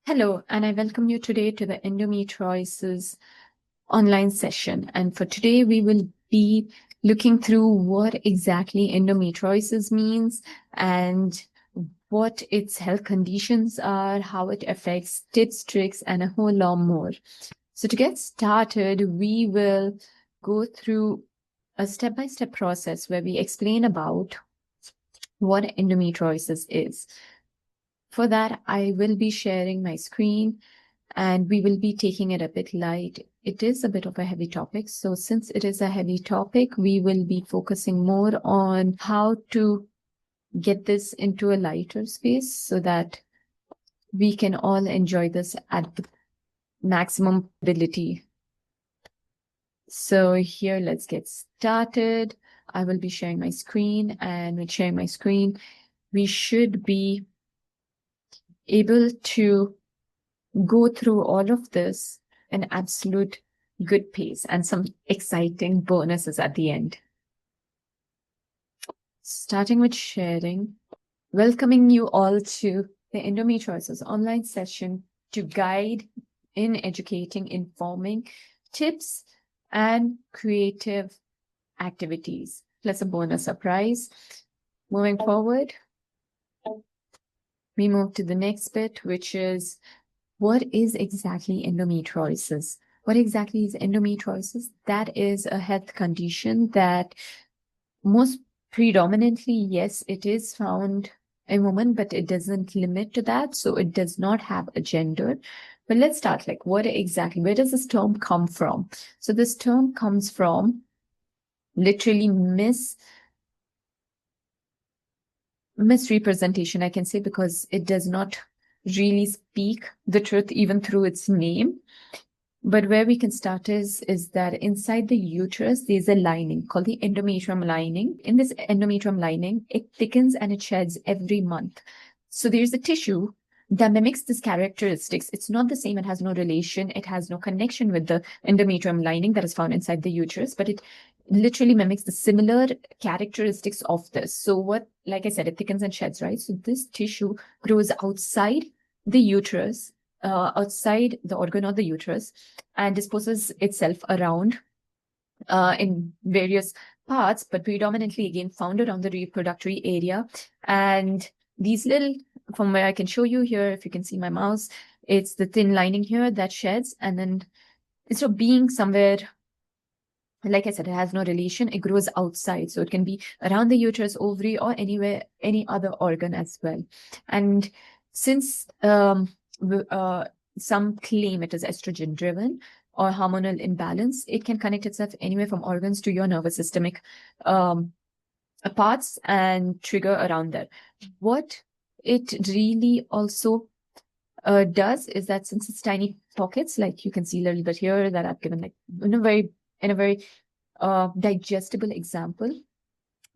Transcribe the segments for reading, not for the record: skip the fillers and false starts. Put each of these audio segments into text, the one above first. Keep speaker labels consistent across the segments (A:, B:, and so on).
A: Hello, and I welcome you today to the Endometriosis online session. And for today, we will be looking through what exactly endometriosis means and what its health conditions are, how it affects tips, tricks, and a whole lot more. So to get started, we will go through a step-by-step process where we explain about what endometriosis is. For that, I will be sharing my screen and we will be taking it a bit light. It is a bit of a heavy topic. So since it is a heavy topic, we will be focusing more on how to get this into a lighter space so that we can all enjoy this at the maximum ability. So here, let's get started. I will be sharing my screen, and with sharing my screen, we should be able to go through all of this in absolute good pace and some exciting bonuses at the end. Starting with sharing, welcoming you all to the Endometriosis online session to guide in educating, informing, tips, and creative activities, plus a bonus surprise. Moving forward, we move to the next bit, which is what is exactly endometriosis? What exactly is endometriosis? That is a health condition that most predominantly, yes, it is found in women, but it doesn't limit to that. So it does not have a gender. But let's start, like, what exactly, where does this term come from? So this term comes from literally misrepresentation, I can say, because it does not really speak the truth even through its name. But where we can start is that inside the uterus, there's a lining called the endometrium lining. In this endometrium lining, it thickens and it sheds every month. So there's a tissue that mimics these characteristics. It's not the same. It has no relation. It has no connection with the endometrium lining that is found inside the uterus, but it literally mimics the similar characteristics of this. So what, like I said, it thickens and sheds, right? So this tissue grows outside the uterus, outside the organ or the uterus, and disposes itself around in various parts, but predominantly again found around the reproductive area. And these little, from where I can show you here, if you can see my mouse, it's the thin lining here that sheds, and then instead of being somewhere, like I said, it has no relation, it grows outside. So it can be around the uterus, ovary, or anywhere, any other organ as well. And since some claim it is estrogen driven or hormonal imbalance, it can connect itself anywhere from organs to your nervous systemic parts and trigger around there. What it really also does is that since it's tiny pockets, like you can see a little bit here that I've given, like in a very digestible example,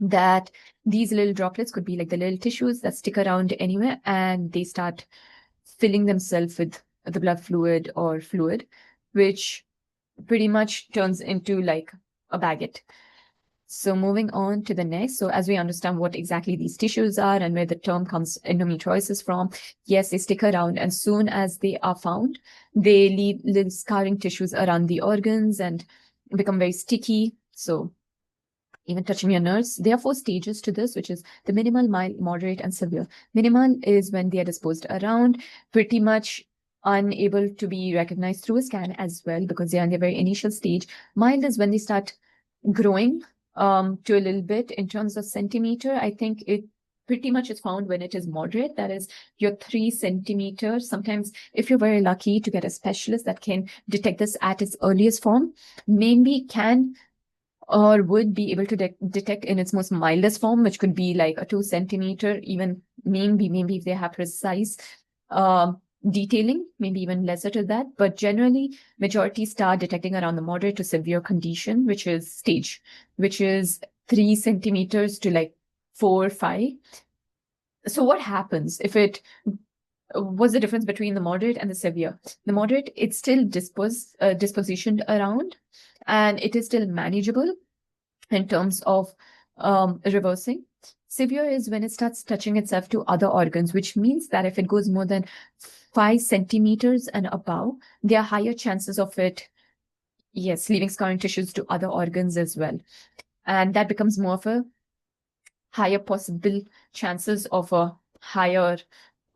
A: that these little droplets could be like the little tissues that stick around anywhere and they start filling themselves with the blood fluid or fluid, which pretty much turns into like a baguette. So moving on to the next. So as we understand what exactly these tissues are and where the term comes endometriosis from, yes, they stick around, and soon as they are found, they leave little scarring tissues around the organs and become very sticky. So even touching your nerves. There are 4 stages to this, which is the minimal, mild, moderate, and severe. Minimal is when they are disposed around, pretty much unable to be recognized through a scan as well, because they are in their very initial stage. Mild is when they start growing to a little bit in terms of centimeter. I think it pretty much is found when it is moderate, that is your 3 centimeters. Sometimes if you're very lucky to get a specialist that can detect this at its earliest form, maybe can or would be able to detect in its most mildest form, which could be like a 2 centimeter, even maybe if they have precise detailing, maybe even lesser to that. But generally, majority start detecting around the moderate to severe condition, which is stage, which is 3 centimeters to like 4 or 5. So what happens if it what's the difference between the moderate and the severe? The moderate, it's still dispositioned around, and it is still manageable in terms of reversing. Severe is when it starts touching itself to other organs, which means that if it goes more than 5 centimeters and above, there are higher chances of it, yes, leaving scarring tissues to other organs as well. And that becomes more of a higher possible chances of a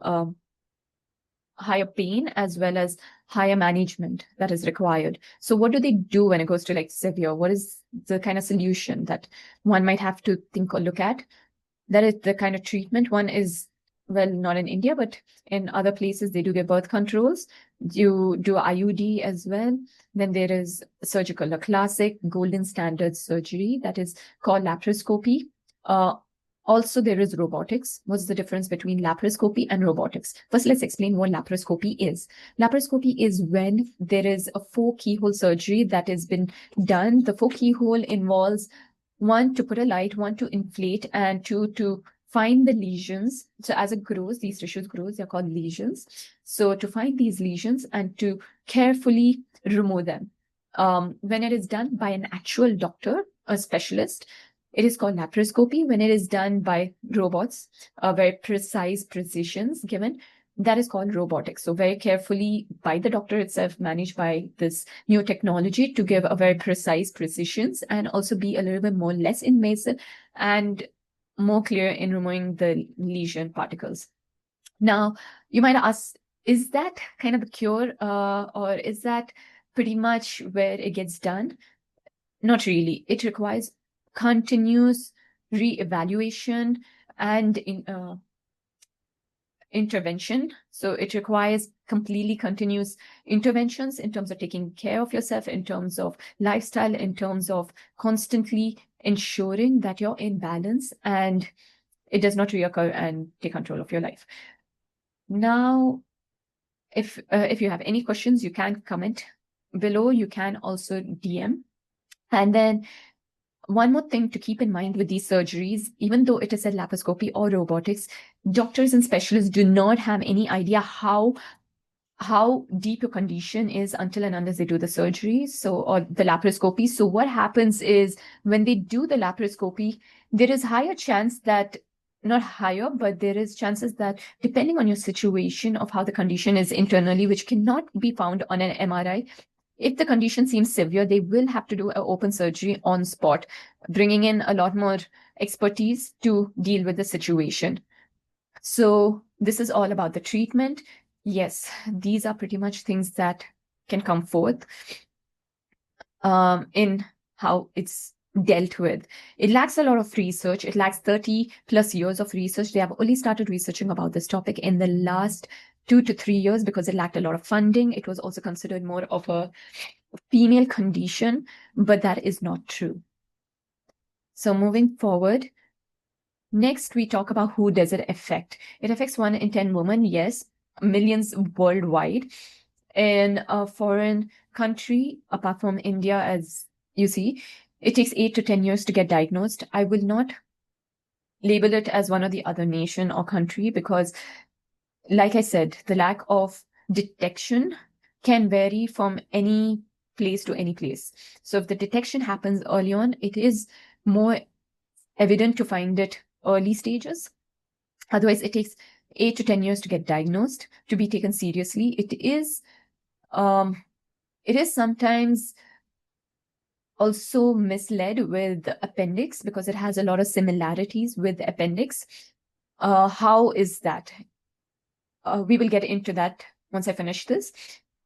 A: um, higher pain as well as higher management that is required. So what do they do when it goes to like severe? What is the kind of solution that one might have to think or look at? That is the kind of treatment. One is, well, not in India, but in other places, they do give birth controls. You do IUD as well. Then there is surgical, a classic golden standard surgery that is called laparoscopy. Also, there is robotics. What's the difference between laparoscopy and robotics? First, let's explain what laparoscopy is. Laparoscopy is when there is a 4-keyhole surgery that has been done. The 4-keyhole involves one, to put a light, one, to inflate, and two, to find the lesions. So as it grows, these tissues grows, they're called lesions. So to find these lesions and to carefully remove them. When it is done by an actual doctor, a specialist, it is called laparoscopy. When it is done by robots, very precise precisions given, that is called robotics. So very carefully by the doctor itself, managed by this new technology to give a very precise precisions and also be a little bit more less invasive and more clear in removing the lesion particles. Now, you might ask, is that kind of the cure or is that pretty much where it gets done? Not really. It requires continuous re-evaluation and intervention. So it requires completely continuous interventions in terms of taking care of yourself, in terms of lifestyle, in terms of constantly ensuring that you're in balance and it does not reoccur and take control of your life. Now, if you have any questions, you can comment below. You can also DM. And then one more thing to keep in mind with these surgeries, even though it is a laparoscopy or robotics, doctors and specialists do not have any idea how deep your condition is until and unless they do the surgery, or the laparoscopy. So what happens is when they do the laparoscopy, there is higher chance that, not higher, but there is chances that depending on your situation of how the condition is internally, which cannot be found on an MRI, if the condition seems severe, they will have to do an open surgery on spot, bringing in a lot more expertise to deal with the situation. So this is all about the treatment. Yes, these are pretty much things that can come forth in how it's dealt with. It lacks a lot of research. It lacks 30 plus years of research. They have only started researching about this topic in the last 2 to 3 years because it lacked a lot of funding. It was also considered more of a female condition, but that is not true. So moving forward, next we talk about who does it affect. It affects 1 in 10 women, yes, millions worldwide. In a foreign country, apart from India, as you see, it takes 8 to 10 years to get diagnosed. I will not label it as one or the other nation or country because, like I said, the lack of detection can vary from any place to any place. So if the detection happens early on, it is more evident to find it early stages. Otherwise, it takes 8 to 10 years to get diagnosed, to be taken seriously. It is sometimes also misled with the appendix because it has a lot of similarities with the appendix. How is that? We will get into that once I finish this.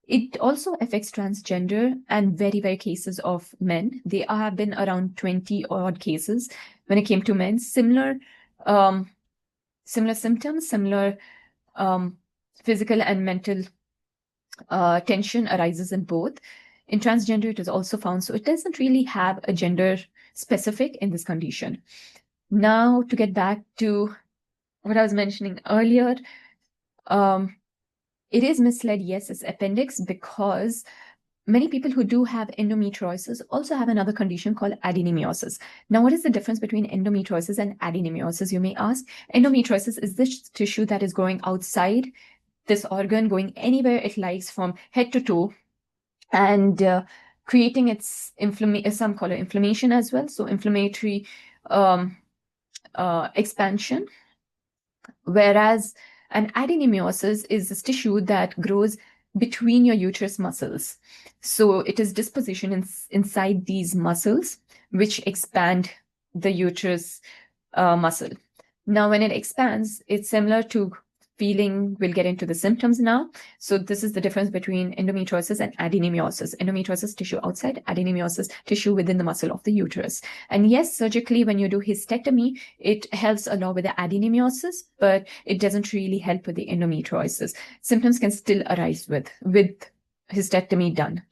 A: It also affects transgender and very, very cases of men. There have been around 20 odd cases when it came to men. Similar symptoms, similar physical and mental tension arises in both. In transgender, it is also found. So it doesn't really have a gender specific in this condition. Now, to get back to what I was mentioning earlier, it is misled, yes, as appendix because many people who do have endometriosis also have another condition called adenomyosis. Now, what is the difference between endometriosis and adenomyosis, you may ask? Endometriosis is this tissue that is growing outside this organ, going anywhere it likes from head to toe, and creating its some call it inflammation as well. So inflammatory expansion, whereas an adenomyosis is this tissue that grows between your uterus muscles. So it is disposition inside these muscles, which expand the uterus muscle. Now, when it expands, it's similar to feeling. We'll get into the symptoms now. So this is the difference between endometriosis and adenomyosis. Endometriosis, tissue outside; adenomyosis, tissue within the muscle of the uterus. And yes, surgically, when you do hysterectomy, it helps a lot with the adenomyosis, but it doesn't really help with the endometriosis. Symptoms can still arise with hysterectomy done.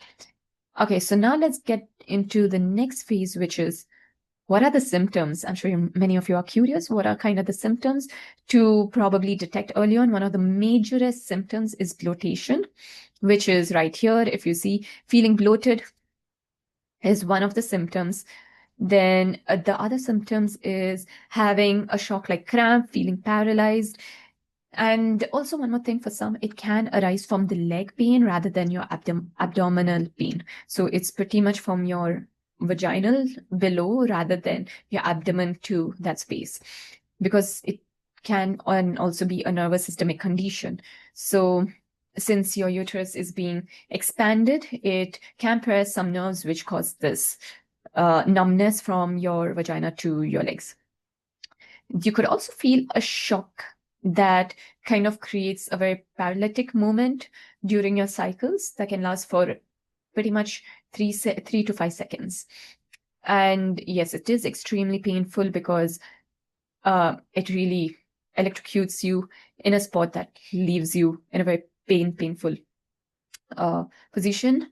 A: Okay, so now let's get into the next phase, which is what are the symptoms? I'm sure many of you are curious. What are kind of the symptoms to probably detect early on? One of the majorest symptoms is bloatation, which is right here. If you see, feeling bloated is one of the symptoms. Then the other symptoms is having a shock like cramp, feeling paralyzed. And also one more thing, for some, it can arise from the leg pain rather than your abdominal pain. So it's pretty much from your vaginal below rather than your abdomen to that space, because it can also be a nervous systemic condition. So since your uterus is being expanded, it can press some nerves which cause this numbness from your vagina to your legs. You could also feel a shock that kind of creates a very paralytic moment during your cycles that can last for pretty much 3 to 5 seconds. And yes, it is extremely painful because it really electrocutes you in a spot that leaves you in a very painful position.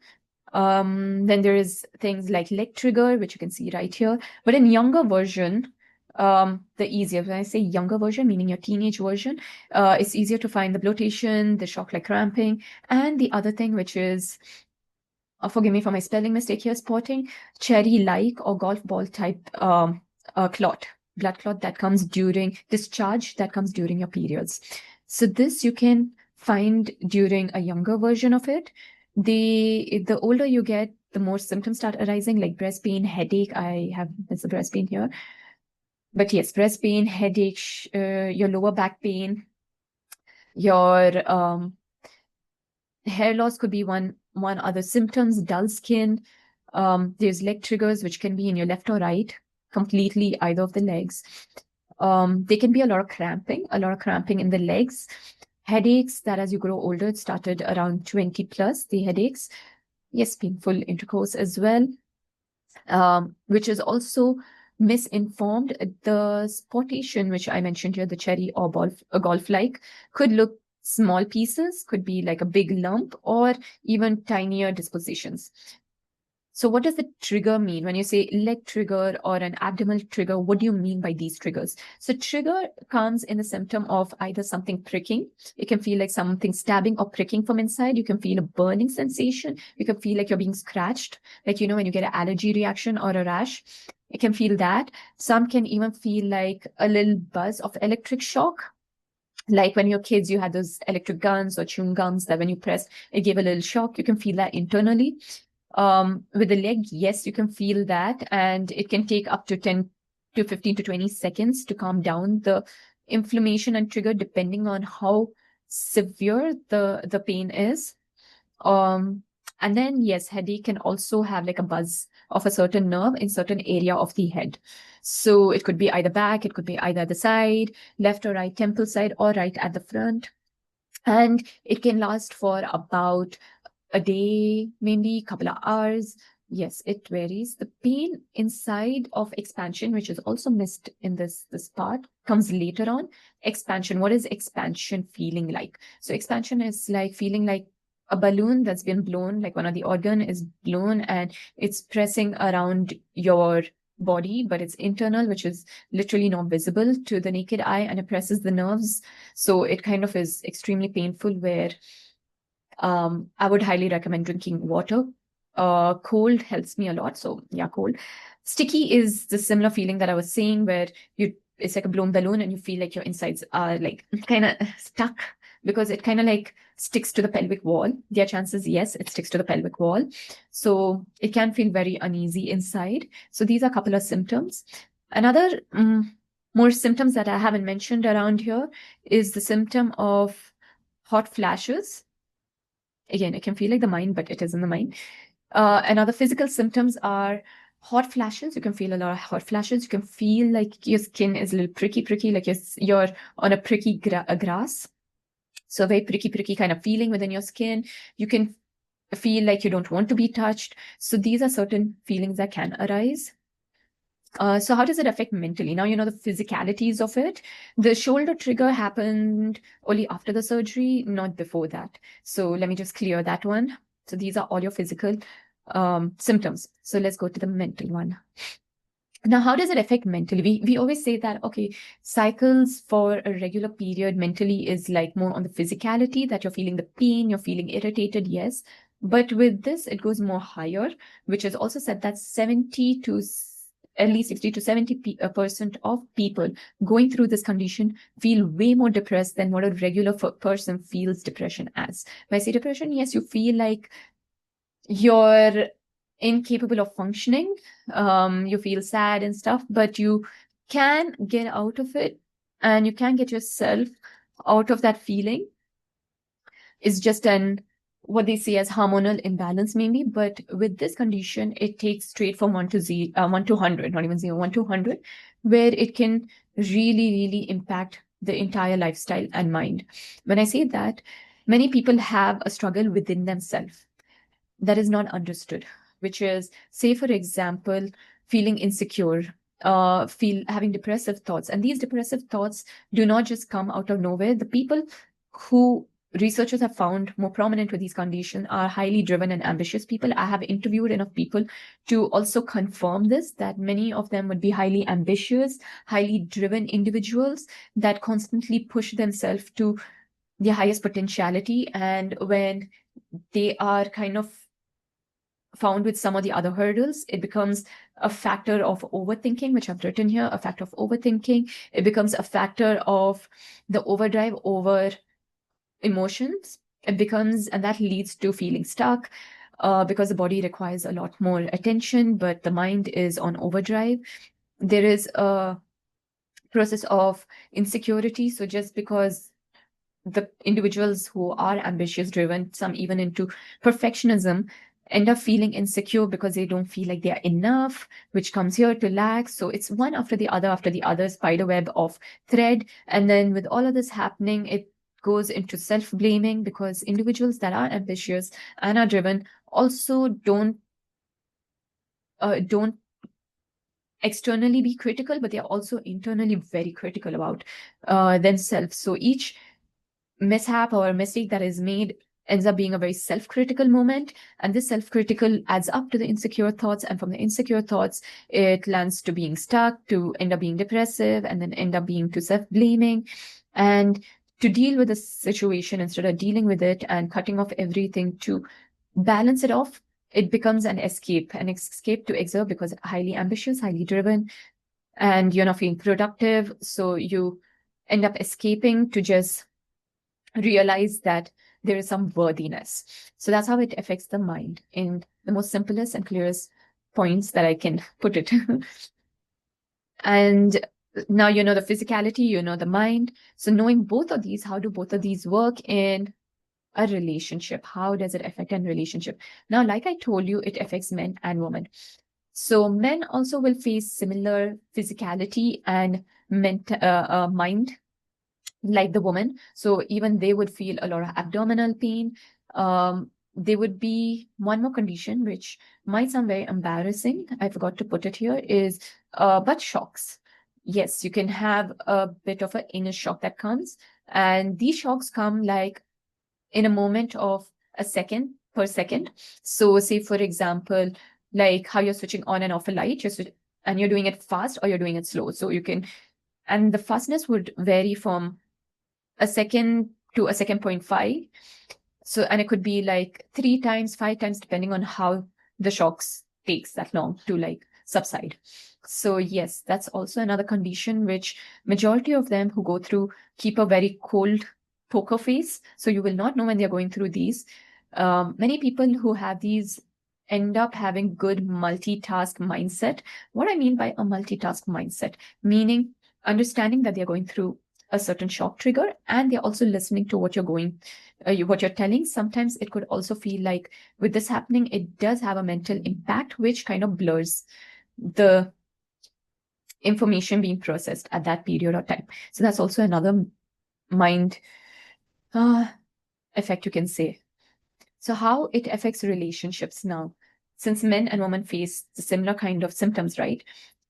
A: Then there is things like leg trigger, which you can see right here. But in younger version, the easier, when I say younger version, meaning your teenage version, it's easier to find the bloatation, the shock like cramping, and the other thing, which is, forgive me for my spelling mistake here, spotting, cherry-like or golf ball type clot, blood clot that comes during discharge, that comes during your periods. So this you can find during a younger version of it. The older you get, the more symptoms start arising, like breast pain, headache. There's a breast pain here. But yes, breast pain, headache, your lower back pain, your hair loss could be one other symptoms, dull skin. There's leg triggers, which can be in your left or right, completely either of the legs. There can be a lot of cramping in the legs. Headaches that as you grow older, it started around 20 plus, the headaches. Yes, painful intercourse as well, which is also misinformed. The spottation, which I mentioned here, the cherry or golf-like, could look small pieces, could be like a big lump, or even tinier dispositions. So what does the trigger mean? When you say leg trigger or an abdominal trigger, what do you mean by these triggers? So trigger comes in the symptom of either something pricking. It can feel like something stabbing or pricking from inside. You can feel a burning sensation. You can feel like you're being scratched, like, when you get an allergy reaction or a rash. It can feel that. Some can even feel like a little buzz of electric shock. Like when you're kids, you had those electric guns or chewing gums that when you press, it gave a little shock. You can feel that internally. With the leg, yes, you can feel that, and it can take up to 10 to 15 to 20 seconds to calm down the inflammation and trigger, depending on how severe the pain is. And then, yes, headache can also have like a buzz of a certain nerve in certain area of the head. So it could be either back, it could be either the side, left or right temple side, or right at the front. And it can last for about a day, maybe a couple of hours. Yes, it varies. The pain inside of expansion, which is also missed in this part, comes later on. Expansion, what is expansion feeling like? So expansion is like feeling like a balloon that's been blown, like one of the organ is blown and it's pressing around your body, but it's internal, which is literally not visible to the naked eye, and it presses the nerves. So it kind of is extremely painful, where I would highly recommend drinking water. Cold helps me a lot. So yeah, cold. Sticky is the similar feeling that I was saying, where it's like a blown balloon and you feel like your insides are like kind of stuck, because it kind of like sticks to the pelvic wall. There are chances, yes, it sticks to the pelvic wall. So it can feel very uneasy inside. So these are a couple of symptoms. Another more symptoms that I haven't mentioned around here is the symptom of hot flashes. Again, it can feel like the mind, but it isn't the mind. And other physical symptoms are hot flashes. You can feel a lot of hot flashes. You can feel like your skin is a little pricky, like you're on a pricky grass. So a very pricky kind of feeling within your skin. You can feel like you don't want to be touched. So these are certain feelings that can arise. So how does it affect mentally? Now, you know, the physicalities of it. The shoulder trigger happened only after the surgery, not before that. So let me just clear that one. So these are all your physical symptoms. So let's go to the mental one. Now, how does it affect mentally? We always say that, okay, cycles for a regular period mentally is like more on the physicality, that you're feeling the pain, you're feeling irritated, yes. But with this, it goes more higher, which is also said that 70 to at least 60 to 70% of people going through this condition feel way more depressed than what a regular person feels depression as. When I say depression, yes, you feel like you're incapable of functioning. You feel sad and stuff, but you can get out of it and you can get yourself out of that feeling. It's just what they say as hormonal imbalance maybe, but with this condition, it takes straight from 1 to 100, not even 0, 1 to 100, where it can really impact the entire lifestyle and mind. When I say that, many people have a struggle within themselves that is not understood, which is, say, for example, feeling insecure, having depressive thoughts. And these depressive thoughts do not just come out of nowhere. The people who researchers have found more prominent with these conditions are highly driven and ambitious people. I have interviewed enough people to also confirm this, that many of them would be highly ambitious, highly driven individuals that constantly push themselves to their highest potentiality. And when they are kind of found with some of the other hurdles, it becomes a factor of overthinking, which I've written here, a factor of overthinking. It becomes a factor of the overdrive over emotions. It becomes, and that leads to feeling stuck because the body requires a lot more attention, but the mind is on overdrive. There is a process of insecurity. So just because the individuals who are ambitious, driven, some even into perfectionism, end up feeling insecure because they don't feel like they are enough, which comes here to lack. So it's one after the other, spider web of thread. And then with all of this happening, it goes into self-blaming, because individuals that are ambitious and are driven also don't externally be critical, but they are also internally very critical about themselves. So each mishap or mistake that is made ends up being a very self-critical moment, and this self-critical adds up to the insecure thoughts, and from the insecure thoughts it lands to being stuck, to end up being depressive, and then end up being to self-blaming. And to deal with the situation, instead of dealing with it and cutting off everything to balance it off, it becomes an escape to exert, because highly ambitious, highly driven, and you're not feeling productive, so you end up escaping to just realize that there is some worthiness. So that's how it affects the mind in the most simplest and clearest points that I can put it. And now you know the physicality, you know the mind. So knowing both of these, how do both of these work in a relationship? How does it affect a relationship? Now, like I told you, it affects men and women. So men also will face similar physicality and mind like the woman. So even they would feel a lot of abdominal pain. There would be one more condition, which might sound very embarrassing. I forgot to put it here, is butt shocks. Yes, you can have a bit of an inner shock that comes. And these shocks come like in a moment of a second per second. So say, for example, like how you're switching on and off a light, and you're doing it fast or you're doing it slow. So you can, and the fastness would vary from a second to a second 0.5. So, and it could be like 3 times, 5 times, depending on how the shocks takes that long to like subside. So yes, that's also another condition which majority of them who go through keep a very cold poker face. So you will not know when they're going through these. Many people who have these end up having good multitask mindset. What I mean by a multitask mindset, meaning understanding that they're going through a certain shock trigger, and they're also listening to what what you're telling. Sometimes it could also feel like with this happening, it does have a mental impact, which kind of blurs the information being processed at that period of time. So that's also another mind effect, you can say. So how it affects relationships now, since men and women face the similar kind of symptoms, right?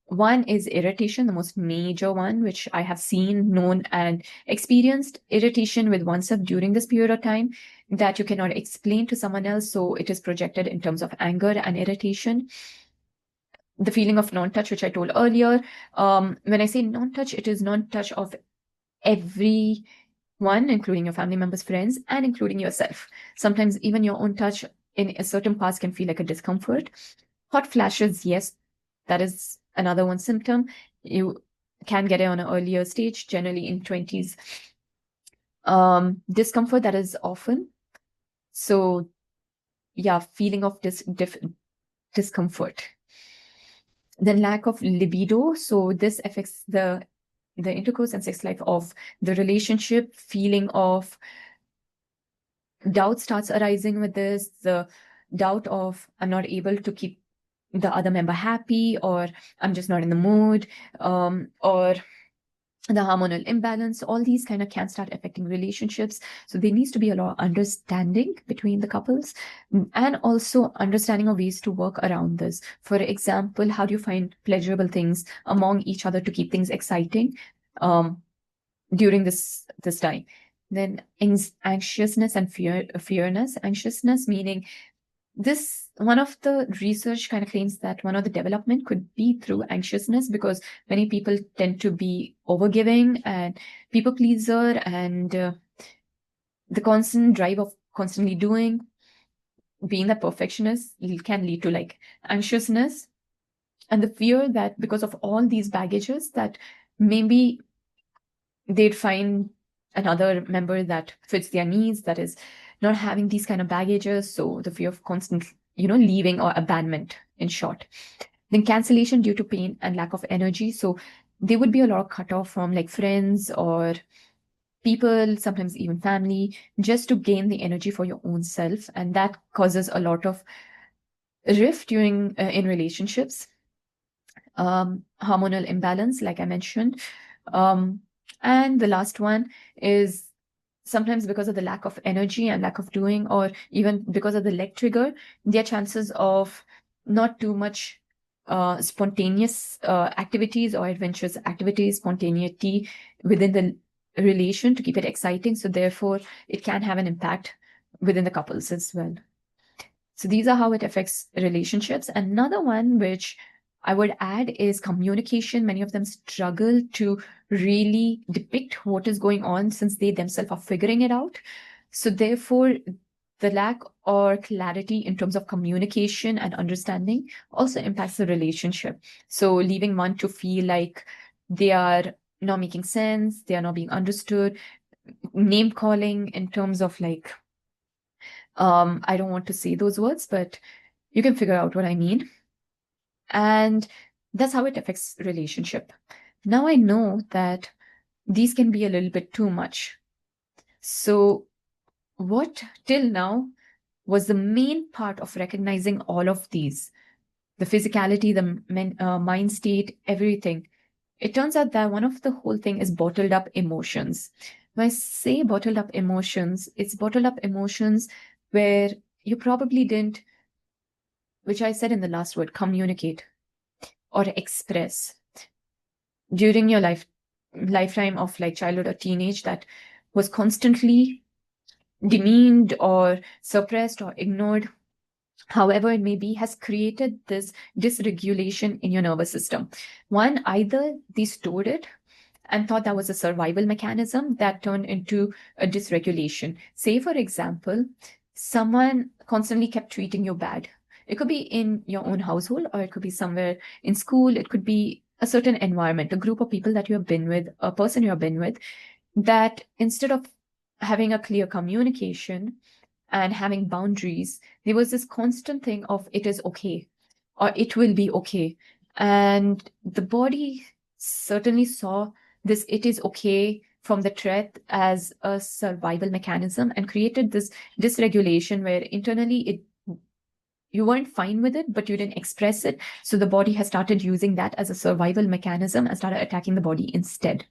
A: One is irritation, the most major one, which I have seen, known, and experienced. Irritation with oneself during this period of time that you cannot explain to someone else. So it is projected in terms of anger and irritation. The feeling of non-touch, which I told earlier. When I say non-touch, it is non-touch of everyone, including your family members, friends, and including yourself. Sometimes even your own touch in a certain parts can feel like a discomfort. Hot flashes, yes, that is another one symptom. You can get it on an earlier stage, generally in 20s. Discomfort, that is often. So yeah, feeling of discomfort. Then lack of libido. So this affects the intercourse and sex life of the relationship. Feeling of doubt starts arising with this. The doubt of I'm not able to keep the other member happy, or I'm just not in the mood, or the hormonal imbalance. All these kind of can start affecting relationships. So there needs to be a lot of understanding between the couples, and also understanding of ways to work around this. For example, how do you find pleasurable things among each other to keep things exciting during this time? Then anxiousness and fearness. Anxiousness meaning this, one of the research kind of claims that one of the development could be through anxiousness, because many people tend to be overgiving and people pleaser, and the constant drive of constantly doing, being the perfectionist, can lead to like anxiousness, and the fear that because of all these baggages that maybe they'd find another member that fits their needs, that is not having these kind of baggages. So the fear of constant, leaving or abandonment, in short. Then cancellation due to pain and lack of energy. So there would be a lot of cutoff from like friends or people, sometimes even family, just to gain the energy for your own self. And that causes a lot of rift during in relationships. Hormonal imbalance, like I mentioned. And the last one is sometimes because of the lack of energy and lack of doing, or even because of the leg trigger, their chances of not too much spontaneous activities or adventurous activities, spontaneity within the relation to keep it exciting. So therefore, it can have an impact within the couples as well. So these are how it affects relationships. Another one which I would add is communication. Many of them struggle to really depict what is going on since they themselves are figuring it out. So therefore, the lack or clarity in terms of communication and understanding also impacts the relationship. So leaving one to feel like they are not making sense, they are not being understood, name calling in terms of like, I don't want to say those words, but you can figure out what I mean. And that's how it affects relationship. Now I know that these can be a little bit too much. So what till now was the main part of recognizing all of these, the physicality, the mind state, everything. It turns out that one of the whole thing is bottled up emotions. When I say bottled up emotions, it's bottled up emotions where you probably didn't, which I said in the last word, communicate or express during your lifetime of like childhood or teenage, that was constantly demeaned or suppressed or ignored, however it may be, has created this dysregulation in your nervous system. One, either they stored it and thought that was a survival mechanism that turned into a dysregulation. Say, for example, someone constantly kept treating you bad. It could be in your own household, or it could be somewhere in school. It could be a certain environment, a group of people that you have been with, a person you have been with, that instead of having a clear communication and having boundaries, there was this constant thing of it is okay or it will be okay. And the body certainly saw this "it is okay" from the threat as a survival mechanism and created this dysregulation where internally you weren't fine with it, but you didn't express it. So the body has started using that as a survival mechanism and started attacking the body instead.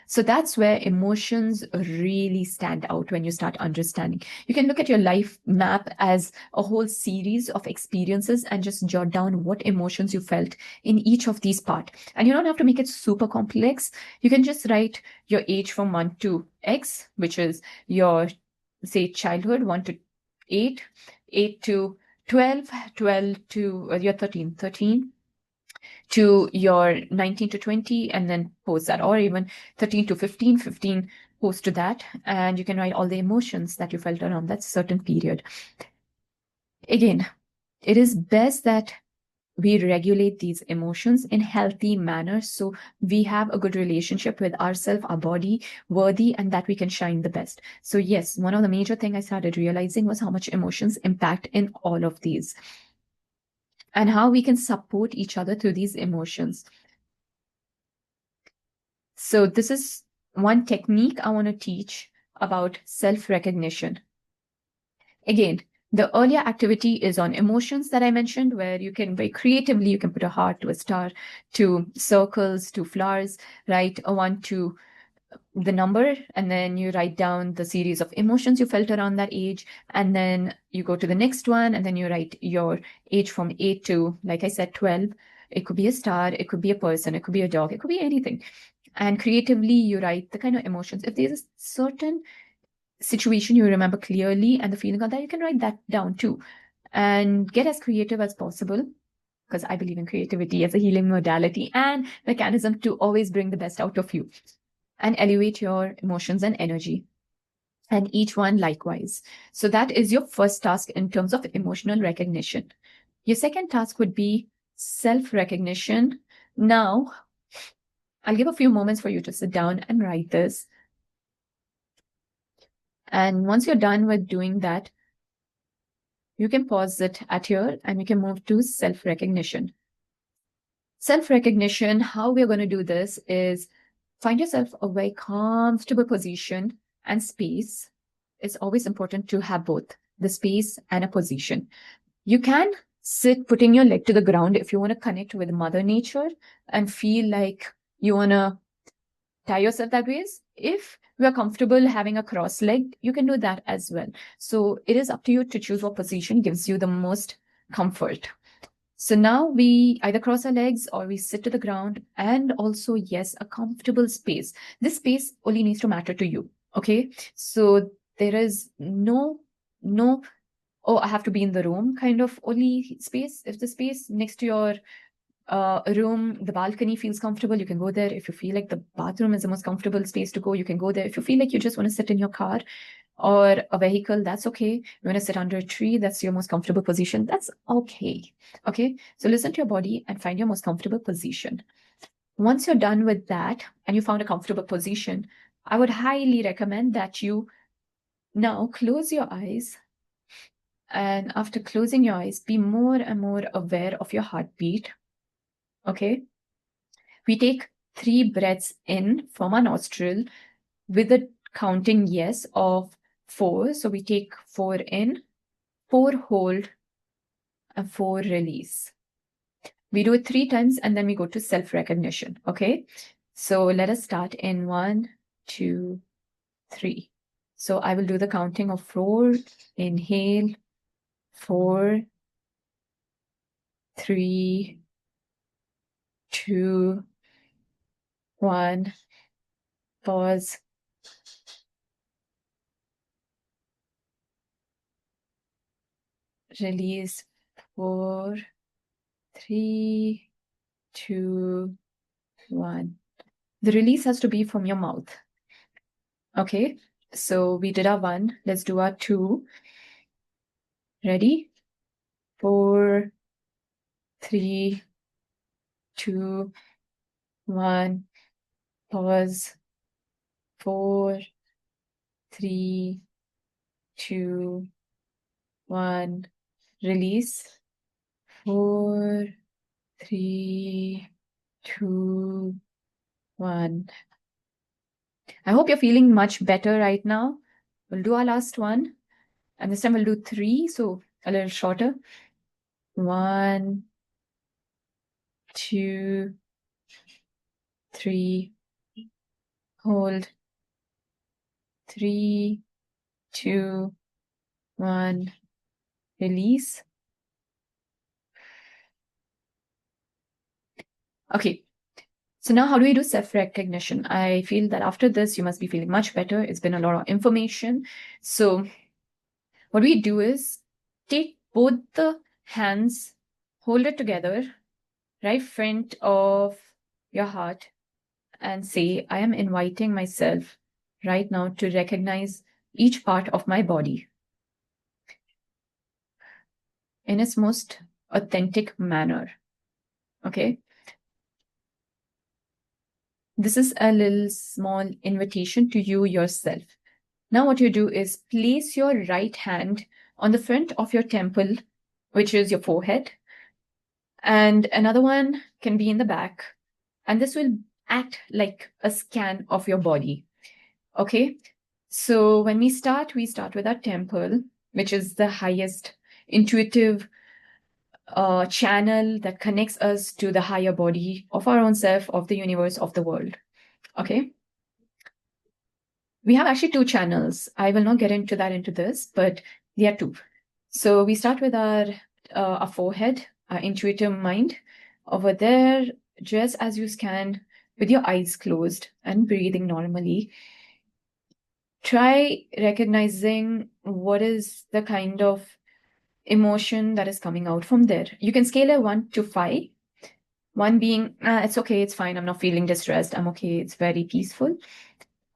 A: So that's where emotions really stand out when you start understanding. You can look at your life map as a whole series of experiences and just jot down what emotions you felt in each of these parts. And you don't have to make it super complex. You can just write your age from 1 to X, which is your, say, childhood, 1 to 8, 8 to 12, 12 to you're 13, 13 to your 19 to 20, and then post that, or even 13 to 15, 15 post to that. And you can write all the emotions that you felt around that certain period. Again, it is best that we regulate these emotions in healthy manner so we have a good relationship with ourselves, our body, worthy, and that we can shine the best. So yes, one of the major things I started realizing was how much emotions impact in all of these and how we can support each other through these emotions. So this is one technique I want to teach about self-recognition. Again, the earlier activity is on emotions that I mentioned, where you can very creatively, you can put a heart to a star, to circles, to flowers, write a 1 to the number, and then you write down the series of emotions you felt around that age, and then you go to the next one, and then you write your age from 8 to, like I said, 12. It could be a star, it could be a person, it could be a dog, it could be anything. And creatively, you write the kind of emotions. If there's a certain situation you remember clearly and the feeling of that, you can write that down too. And get as creative as possible, because I believe in creativity as a healing modality and mechanism to always bring the best out of you and elevate your emotions and energy. And each one likewise. So that is your first task in terms of emotional recognition. Your second task would be self-recognition. Now, I'll give a few moments for you to sit down and write this. And once you're done with doing that, you can pause it at here and we can move to self-recognition. Self-recognition, how we're going to do this is find yourself a very comfortable position and space. It's always important to have both the space and a position. You can sit putting your leg to the ground if you want to connect with Mother Nature and feel like you want to tie yourself that way. If you are comfortable having a cross leg, you can do that as well. So it is up to you to choose what position gives you the most comfort. So now we either cross our legs or we sit to the ground, and also, yes, a comfortable space. This space only needs to matter to you. Okay. So there is no, oh, I have to be in the room kind of only space. If the space next to your a room, the balcony feels comfortable, you can go there. If you feel like the bathroom is the most comfortable space to go, you can go there. If you feel like you just want to sit in your car or a vehicle, that's okay. You want to sit under a tree, that's your most comfortable position, that's okay. Okay, so listen to your body and find your most comfortable position. Once you're done with that and you found a comfortable position, I would highly recommend that you now close your eyes. And after closing your eyes, be more and more aware of your heartbeat. Okay. We take 3 breaths in from our nostril with a counting yes of 4. So we take 4 in, 4 hold, and 4 release. We do it 3 times and then we go to self-recognition. Okay. So let us start in 1, 2, 3. So I will do the counting of 4. Inhale, 4, 3, 2, 1. Pause. Release. 4, 3, 2, 1. The release has to be from your mouth. Okay, so we did our 1. Let's do our 2. Ready? 4, 3, 2, 1. Pause. 4, 3, 2, 1. Release. 4, 3, 2, 1. I hope you're feeling much better right now. We'll do our last one. And this time we'll do 3, so a little shorter. 1, 2, 3. Hold. 3, 2, 1. Release. Okay. So now how do we do self-recognition? I feel that after this, you must be feeling much better. It's been a lot of information. So what we do is take both the hands, hold it together, right front of your heart, and say, I am inviting myself right now to recognize each part of my body in its most authentic manner. Okay. This is a little small invitation to you yourself. Now what you do is place your right hand on the front of your temple, which is your forehead, and another one can be in the back. And this will act like a scan of your body. Okay. So when we start with our temple, which is the highest intuitive channel that connects us to the higher body of our own self, of the universe, of the world. Okay. We have actually 2 channels. I will not get into this, but there are 2. So we start with our forehead, our intuitive mind. Over there, just as you scan with your eyes closed and breathing normally, try recognizing what is the kind of emotion that is coming out from there. You can scale a 1 to 5. 1 being, it's okay, it's fine, I'm not feeling distressed, I'm okay, it's very peaceful.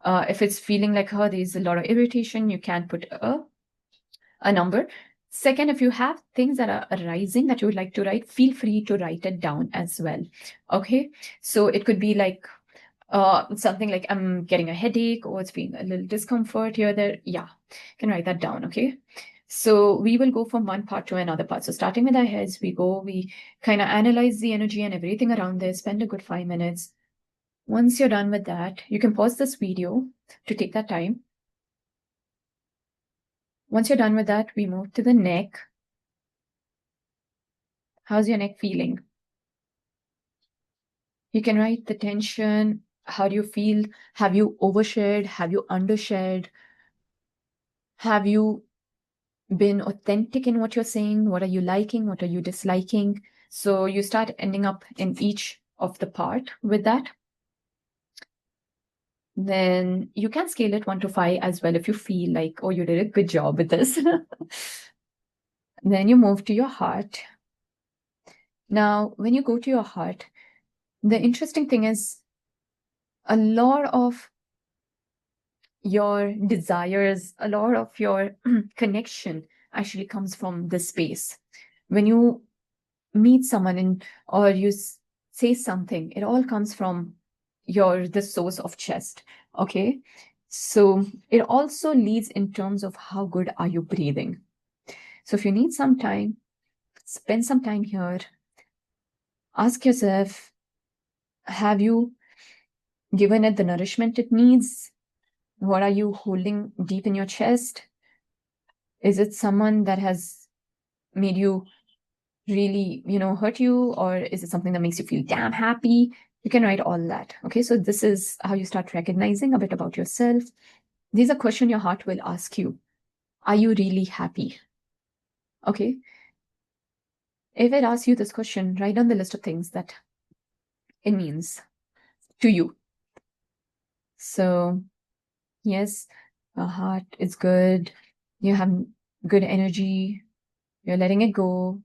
A: If it's feeling like, oh, there's a lot of irritation, you can put a number. Second, if you have things that are arising that you would like to write, feel free to write it down as well. Okay, so it could be like something like I'm getting a headache, or it's being a little discomfort here, there. Yeah, you can write that down. Okay, so we will go from one part to another part. So starting with our heads, we kind of analyze the energy and everything around there, spend a good 5 minutes. Once you're done with that, you can pause this video to take that time. Once you're done with that, we move to the neck. How's your neck feeling? You can write the tension. How do you feel? Have you overshared? Have you undershared? Have you been authentic in what you're saying? What are you liking? What are you disliking? So you start ending up in each of the part with that. Then you can scale it 1 to 5 as well if you feel like, oh, you did a good job with this. Then you move to your heart. Now, when you go to your heart, the interesting thing is a lot of your desires, a lot of your connection actually comes from this space. When you meet someone or you say something, it all comes from the source of chest. Okay. So it also leads in terms of how good are you breathing. So if you need some time, spend some time here. Ask yourself, have you given it the nourishment it needs? What are you holding deep in your chest? Is it someone that has made you really, hurt you? Or is it something that makes you feel damn happy? You can write all that. Okay, so this is how you start recognizing a bit about yourself. These are questions your heart will ask you. Are you really happy? Okay. If it asks you this question, write down the list of things that it means to you. So, yes, your heart is good. You have good energy. You're letting it go.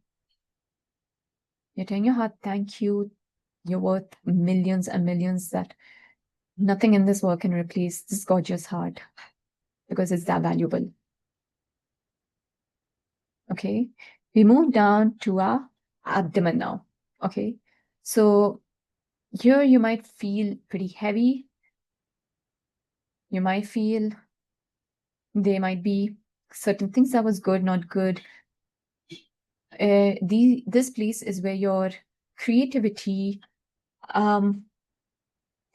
A: You're telling your heart, thank you. You're worth millions and millions, that nothing in this world can replace this gorgeous heart, because it's that valuable. Okay. We move down to our abdomen now. Okay. So here you might feel pretty heavy. You might feel there might be certain things that was good, not good. This place is where your creativity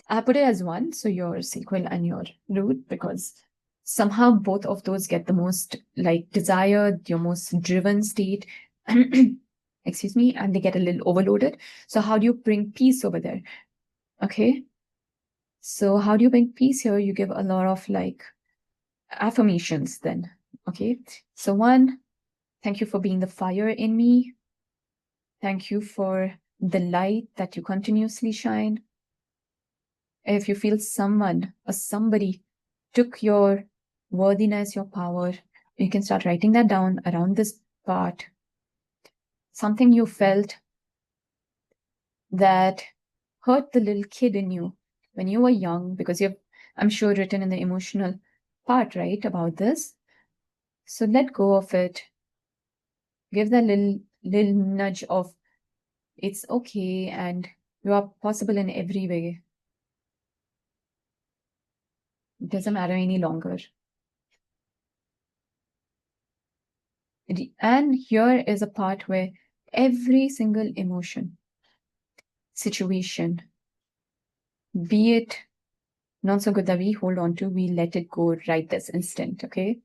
A: I put it as one, so your sequel and your root, because somehow both of those get the most like desired, your most driven state. Excuse me, and they get a little overloaded. So how do you bring peace over there? Okay. So how do you bring peace here? You give a lot of like affirmations then. Okay. So one, thank you for being the fire in me. Thank you for the light that you continuously shine. If you feel someone or somebody took your worthiness, your power, you can start writing that down around this part. Something you felt that hurt the little kid in you when you were young, because you've, I'm sure, written in the emotional part, right, about this. So let go of it. Give that little nudge of it's okay and you are possible in every way. It doesn't matter any longer. And here is a part where every single emotion, situation, be it not so good that we hold on to, we let it go right this instant, okay?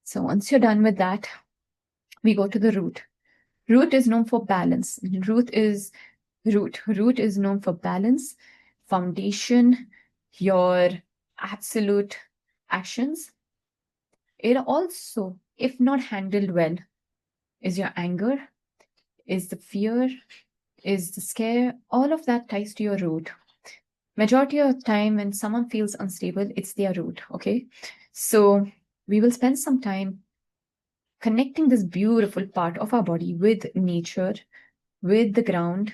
A: So once you're done with that, we go to the root. Root is known for balance. Root is known for balance, foundation, your absolute actions. It also, if not handled well, is your anger, is the fear, is the scare. All of that ties to your root. Majority of the time when someone feels unstable, it's their root, okay? So we will spend some time connecting this beautiful part of our body with nature, with the ground,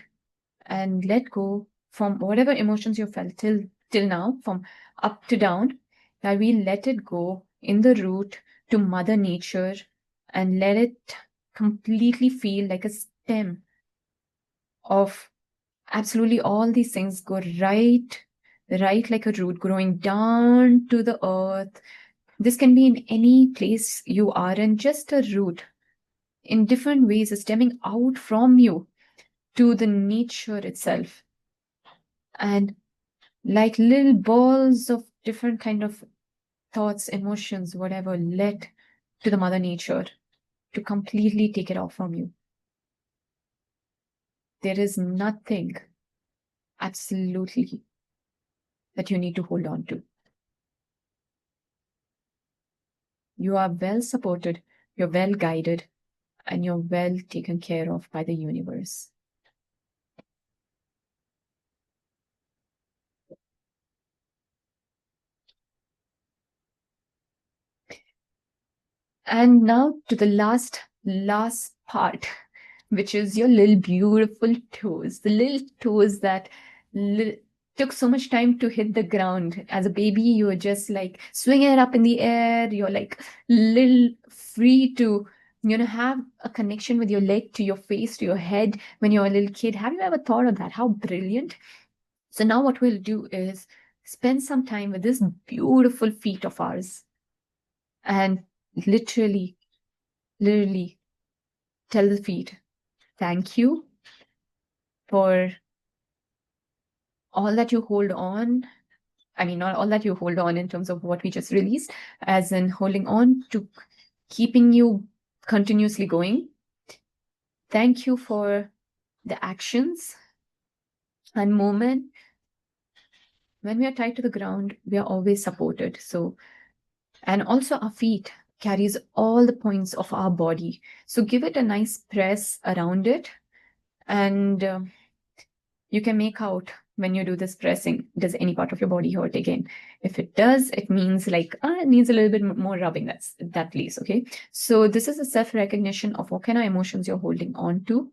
A: and let go from whatever emotions you felt till now, from up to down, that we let it go in the root to Mother Nature and let it completely feel like a stem of absolutely all these things go right like a root growing down to the earth. This can be in any place you are in, just a root in different ways stemming out from you to the nature itself. And like little balls of different kind of thoughts, emotions, whatever, let to the Mother Nature to completely take it off from you. There is nothing absolutely that you need to hold on to. You are well supported, you're well guided, and you're well taken care of by the universe. And now to the last part, which is your little beautiful toes. The little toes that took so much time to hit the ground. As a baby, you were just like swinging it up in the air. You're like little free to, have a connection with your leg to your face, to your head when you're a little kid. Have you ever thought of that? How brilliant. So now what we'll do is spend some time with this beautiful feet of ours and literally tell the feet, thank you for all that you hold on. I mean, not all that you hold on in terms of what we just released, as in holding on to keeping you continuously going. Thank you for the actions and moment. When we are tied to the ground, we are always supported. So, and also our feet carries all the points of our body. So give it a nice press around it, and you can make out when you do this pressing, does any part of your body hurt again? If it does, it means like, it needs a little bit more rubbing. That's that place, okay? So this is a self-recognition of what kind of emotions you're holding on to.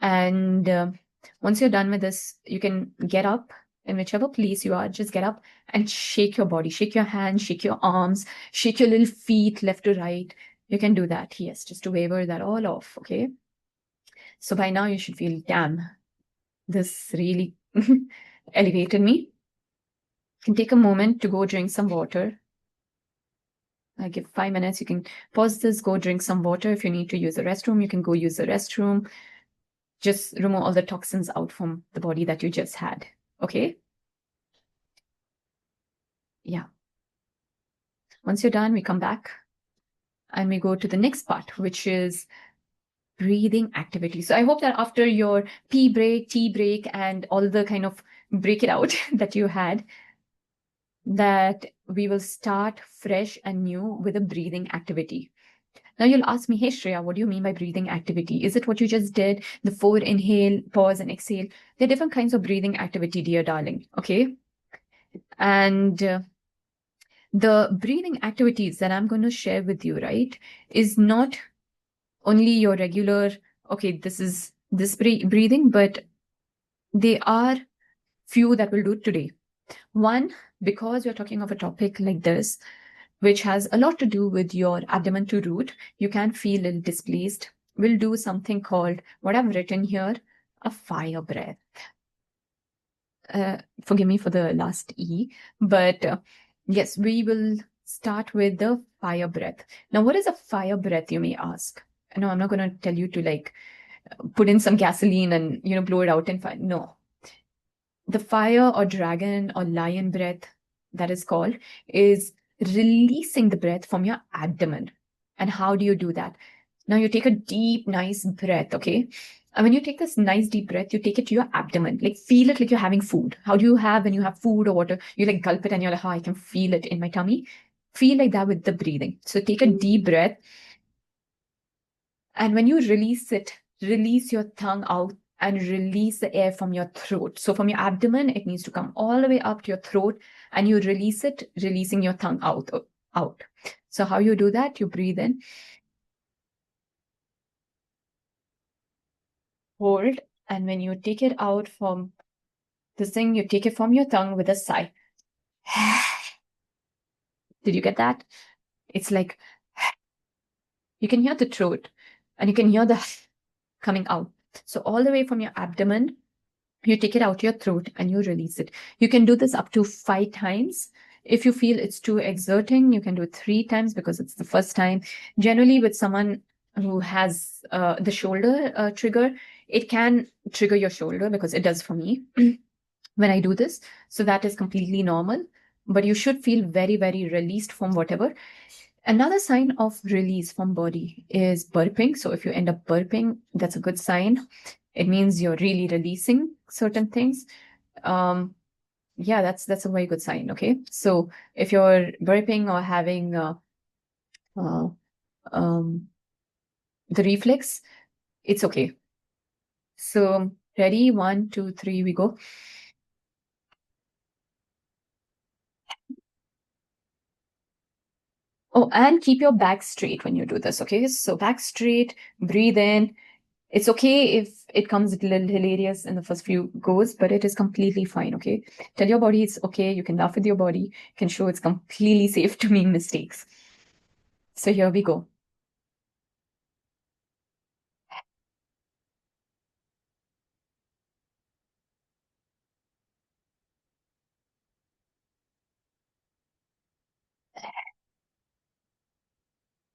A: And once you're done with this, you can get up in whichever place you are, just get up and shake your body, shake your hands, shake your arms, shake your little feet left to right. You can do that, yes, just to waver that all off, okay? So by now you should feel, damn, this really elevated me. can take a moment to go drink some water. I give 5 minutes. You can pause this, go drink some water. If you need to use the restroom, you can go use the restroom. Just remove all the toxins out from the body that you just had. Okay? Yeah. Once you're done, we come back and we go to the next part, which is breathing activity. So I hope that after your pee break, tea break, and all the kind of break it out that you had, that we will start fresh and new with a breathing activity. Now you'll ask me, hey Shreya, what do you mean by breathing activity? Is it what you just did? The 4 inhale, pause, and exhale? There are different kinds of breathing activity, dear darling. Okay. And the breathing activities that I'm going to share with you, right, is not only your regular, okay, this is this breathing, but they are few that we'll do today. One, because we're talking of a topic like this, which has a lot to do with your abdomen to root, you can feel a little displaced. We'll do something called, what I've written here, a fire breath. Forgive me for the last E, but yes, we will start with the fire breath. Now, what is a fire breath, you may ask? No, I'm not going to tell you to like put in some gasoline and, blow it out and fire. No. The fire or dragon or lion breath, that is called, is releasing the breath from your abdomen. And how do you do that? Now you take a deep, nice breath, okay? And when you take this nice deep breath, you take it to your abdomen. Like feel it like you're having food. How do you have when you have food or water? You like gulp it and you're like, oh, I can feel it in my tummy. Feel like that with the breathing. So take a deep breath. And when you release it, release your tongue out and release the air from your throat. So from your abdomen, it needs to come all the way up to your throat and you release it, releasing your tongue out. So how you do that? You breathe in, hold, and when you take it out from this thing, you take it from your tongue with a sigh. Did you get that? It's like you can hear the throat and you can hear the coming out. So all the way from your abdomen, you take it out your throat and you release it. You can do this up to 5 times. If you feel it's too exerting, you can do it 3 times because it's the first time. Generally, with someone who has the shoulder trigger, it can trigger your shoulder because it does for me when I do this. So that is completely normal. But you should feel very, very released from whatever. Another sign of release from body is burping. So if you end up burping, that's a good sign. It means you're really releasing certain things. Yeah, that's a very good sign. Okay, so if you're burping or having the reflex, it's okay. So ready, 1, 2, 3, we go. Oh, and keep your back straight when you do this. Okay, so back straight, breathe in. It's okay if it comes a little hilarious in the first few goes, but it is completely fine, okay? Tell your body it's okay. You can laugh with your body. You can show it's completely safe to make mistakes. So here we go.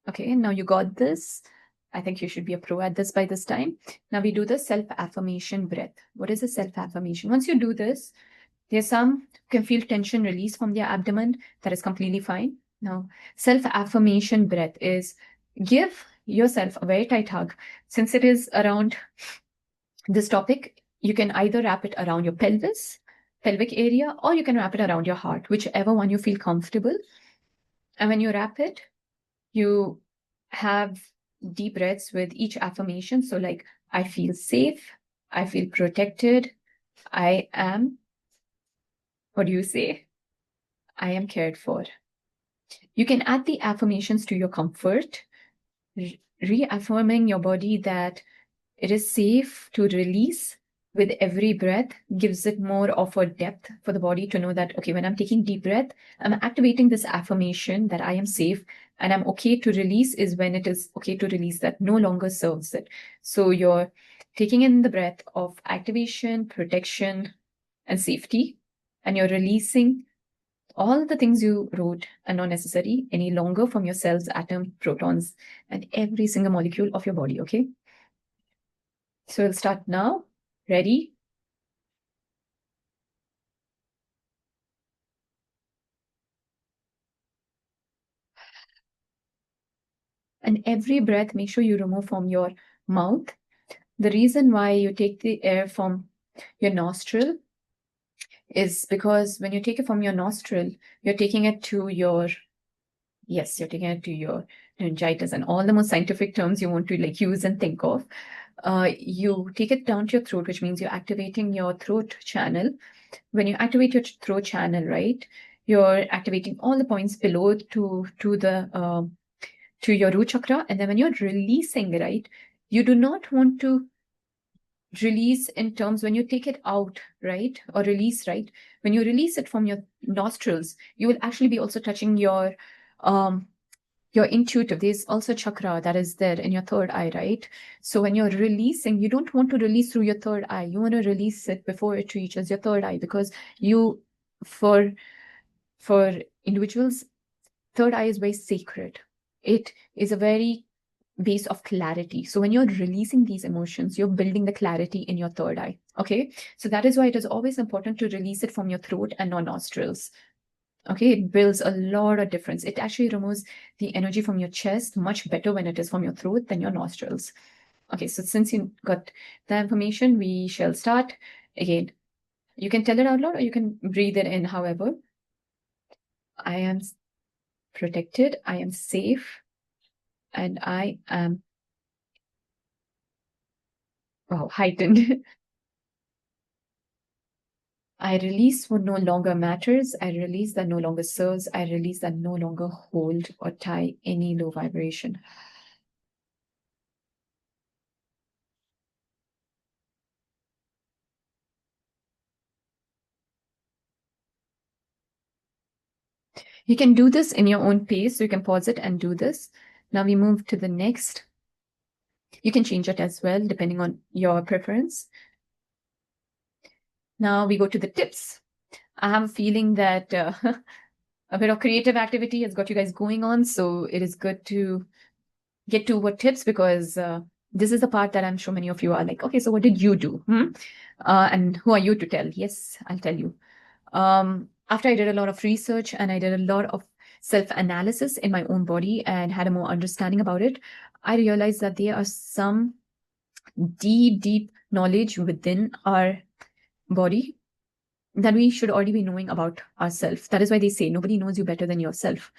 A: Okay, now you got this. I think you should be a pro at this by this time. Now we do the self-affirmation breath. What is a self-affirmation? Once you do this, there's some can feel tension release from their abdomen. That is completely fine. Now, self-affirmation breath is give yourself a very tight hug. Since it is around this topic, you can either wrap it around your pelvic area, or you can wrap it around your heart, whichever one you feel comfortable. And when you wrap it, you have deep breaths with each affirmation. So like, I feel safe, I feel protected, I am, what do you say? I am cared for. You can add the affirmations to your comfort, reaffirming your body that it is safe to release with every breath, gives it more of a depth for the body to know that, okay, when I'm taking deep breath, I'm activating this affirmation that I am safe and I'm okay to release is when it is okay to release that no longer serves it. So you're taking in the breath of activation, protection, and safety, and you're releasing all the things you wrote are not necessary any longer from your cells, atoms, protons, and every single molecule of your body, okay? So we'll start now. Ready? And every breath, make sure you remove from your mouth. The reason why you take the air from your nostril is because when you take it from your nostril, you're taking it to your, yes, you're taking it to your laryngitis and all the most scientific terms you want to like use and think of. You take it down to your throat, which means you're activating your throat channel. When you activate your throat channel, right, you're activating all the points below to your root chakra. And then when you're releasing, right, you do not want to release in terms when you take it out, right, or release, right, when you release it from your nostrils, you will actually be also touching your intuitive. There's also chakra that is there in your third eye, right? So when you're releasing, you don't want to release through your third eye. You want to release it before it reaches your third eye, because you, for individuals, third eye is very sacred. It is a very base of clarity. So when you're releasing these emotions, you're building the clarity in your third eye. Okay. So that is why it is always important to release it from your throat and not nostrils. Okay. It builds a lot of difference. It actually removes the energy from your chest much better when it is from your throat than your nostrils. Okay. So since you got the information, we shall start again. You can tell it out loud or you can breathe it in, however. I am protected. I am safe. And I am, wow, heightened. I release what no longer matters. I release that no longer serves. I release that no longer hold or tie any low vibration. You can do this in your own pace. So you can pause it and do this. Now we move to the next. You can change it as well, depending on your preference. Now we go to the tips. I have a feeling that a bit of creative activity has got you guys going on. So it is good to get to what tips, because this is the part that I'm sure many of you are like, okay, so what did you do? And who are you to tell? Yes, I'll tell you. After I did a lot of research and I did a lot of self-analysis in my own body and had a more understanding about it, I realized that there are some deep knowledge within our body that we should already be knowing about ourselves. That is why they say nobody knows you better than yourself.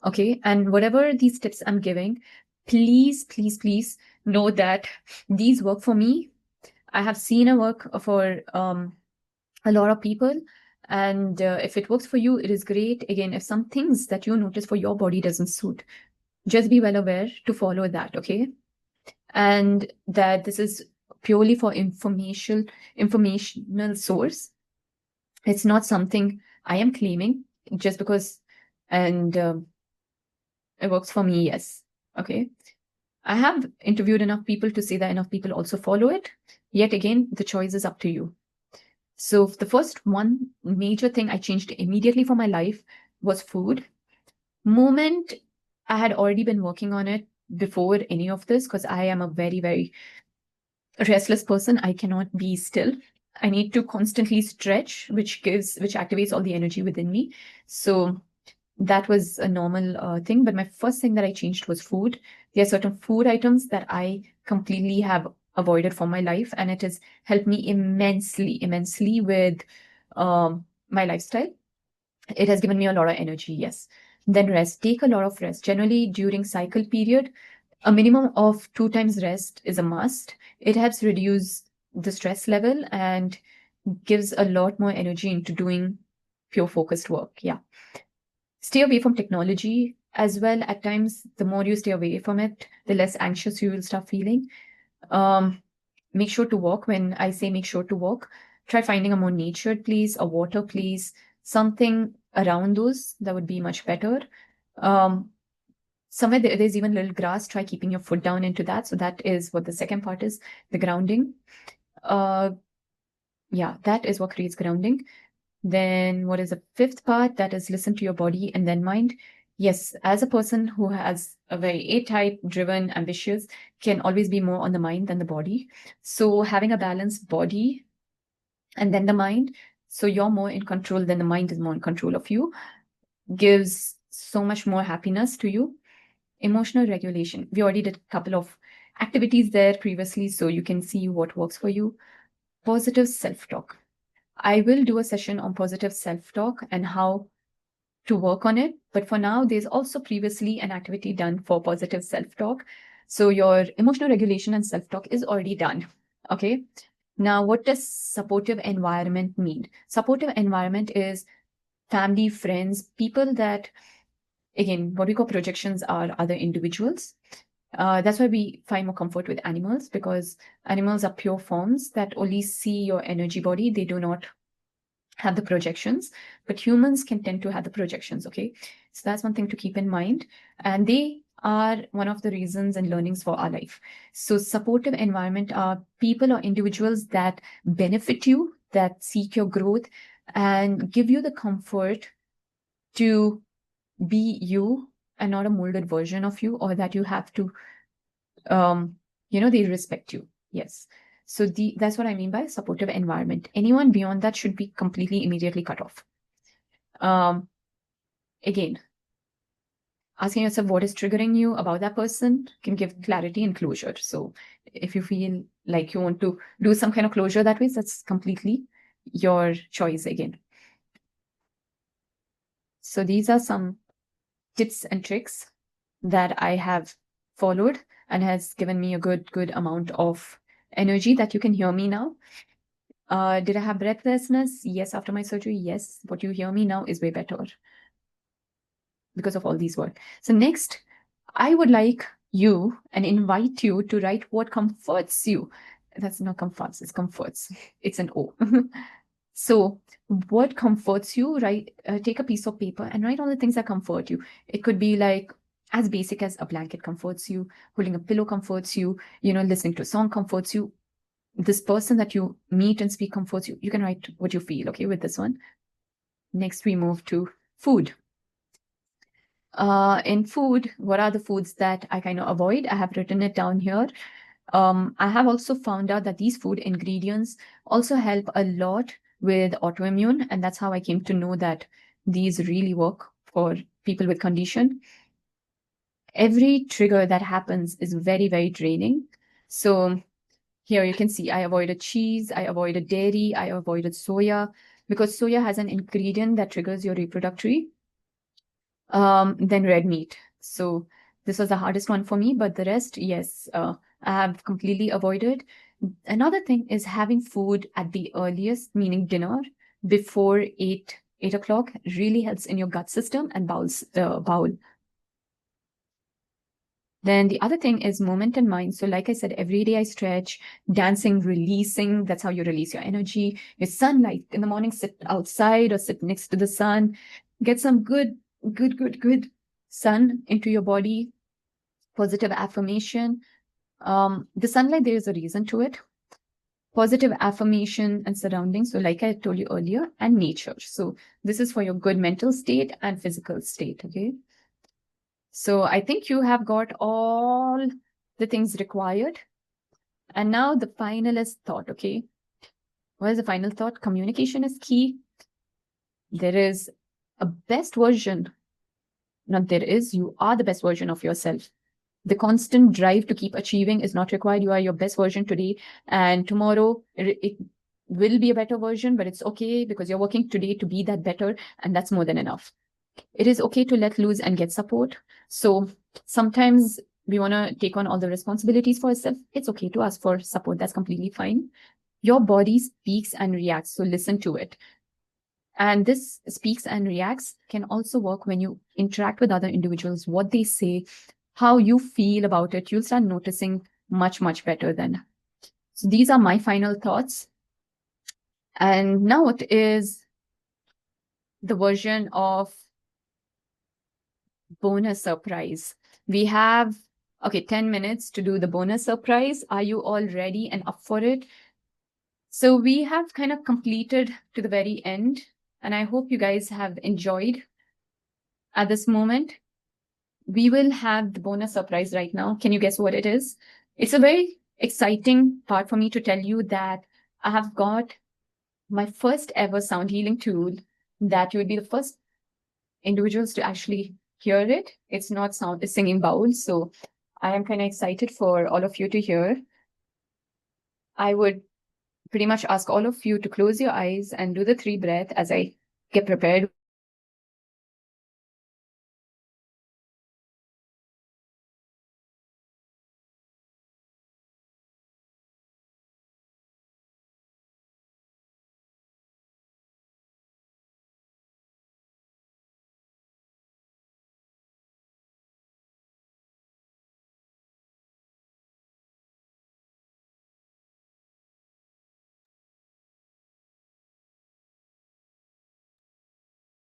A: Okay. And whatever these tips I'm giving, please know that these work for me. I have seen a work for a lot of people. And if it works for you, it is great. Again, if some things that you notice for your body doesn't suit, just be well aware to follow that. Okay. And that this is purely for informational source. It's not something I am claiming just because, and it works for me. Yes. Okay. I have interviewed enough people to say that enough people also follow it. Yet again, the choice is up to you. So the first one major thing I changed immediately for my life was food. Moment I had already been working on it before any of this, because I am a very restless person. I cannot be still. I need to constantly stretch, which activates all the energy within me. So that was a normal thing. But my first thing that I changed was food. There are certain food items that I completely have avoided from my life, and it has helped me immensely with my lifestyle. It has given me a lot of energy. Yes. Then rest. Take a lot of rest. Generally, during cycle period, a minimum of 2 times rest is a must. It helps reduce the stress level and gives a lot more energy into doing pure focused work. Yeah. Stay away from technology as well. At times, the more you stay away from it, the less anxious you will start feeling. Make sure to walk. When I say make sure to walk, try finding a more natured place, a water place, something around those that would be much better. Somewhere there's even little grass. Try keeping your foot down into that. So that is what the second part is, the grounding. Yeah, that is what creates grounding. Then what is the fifth part? That is listen to your body and then mind. Yes, as a person who has a very A-type, driven, ambitious, can always be more on the mind than the body. So having a balanced body and then the mind, so you're more in control than the mind is more in control of you, gives so much more happiness to you. Emotional regulation. We already did a couple of activities there previously, so you can see what works for you. Positive self-talk. I will do a session on positive self-talk and how to work on it. But for now, there's also previously an activity done for positive self-talk. So your emotional regulation and self-talk is already done. Okay. Now, what does supportive environment mean? Supportive environment is family, friends, people that, again, what we call projections are other individuals. That's why we find more comfort with animals, because animals are pure forms that only see your energy body. They do not have the projections, but humans can tend to have the projections. Okay. So that's one thing to keep in mind. And they are one of the reasons and learnings for our life. So supportive environment are people or individuals that benefit you, that seek your growth and give you the comfort to be you and not a molded version of you, or that you have to, they respect you. Yes. So that's what I mean by supportive environment. Anyone beyond that should be completely immediately cut off. Again, asking yourself what is triggering you about that person can give clarity and closure. So if you feel like you want to do some kind of closure that way, that's completely your choice again. So these are some tips and tricks that I have followed and has given me a good amount of energy that you can hear me now. Did I have breathlessness? Yes, after my surgery, yes. What you hear me now is way better because of all these work. So next, I would like you and invite you to write what comforts you. That's not comforts, it's comforts. It's an O. So what comforts you, take a piece of paper and write all the things that comfort you. It could be like as basic as a blanket comforts you, holding a pillow comforts you, listening to a song comforts you, this person that you meet and speak comforts you. You can write what you feel, okay, with this one. Next, we move to food. In food, what are the foods that I kind of avoid? I have written it down here. I have also found out that these food ingredients also help a lot with autoimmune, and that's how I came to know that these really work for people with condition. Every trigger that happens is very, very draining. So here you can see I avoided cheese, I avoided dairy, I avoided soya, because soya has an ingredient that triggers your reproductory. Then red meat. So this was the hardest one for me, but the rest, yes, I have completely avoided. Another thing is having food at the earliest, meaning dinner, before 8 o'clock really helps in your gut system and bowel. Then the other thing is moment and mind. So like I said, every day I stretch, dancing, releasing. That's how you release your energy. Your sunlight in the morning, sit outside or sit next to the sun. Get some good sun into your body. Positive affirmation. The sunlight, there is a reason to it. Positive affirmation and surroundings. So like I told you earlier, and nature. So this is for your good mental state and physical state, okay? So I think you have got all the things required. And now the finalist thought, okay? What is the final thought? Communication is key. There is a best version. Not there is, you are the best version of yourself. The constant drive to keep achieving is not required. You are your best version today, and tomorrow it will be a better version, but it's okay because you're working today to be that better, and that's more than enough. It is okay to let loose and get support. So sometimes we want to take on all the responsibilities for ourselves. It's okay to ask for support. That's completely fine. Your body speaks and reacts, so listen to it. And this speaks and reacts can also work when you interact with other individuals, what they say, how you feel about it. You'll start noticing much better then. So these are my final thoughts. And now it is the version of bonus surprise. We have, 10 minutes to do the bonus surprise. Are you all ready and up for it? So we have kind of completed to the very end and I hope you guys have enjoyed at this moment. We will have the bonus surprise right now. Can you guess what it is? It's a very exciting part for me to tell you that I have got my first ever sound healing tool that you would be the first individuals to actually hear it. It's not sound, it's singing bowl. So I am kind of excited for all of you to hear. I would pretty much ask all of you to close your eyes and do the 3 breath as I get prepared.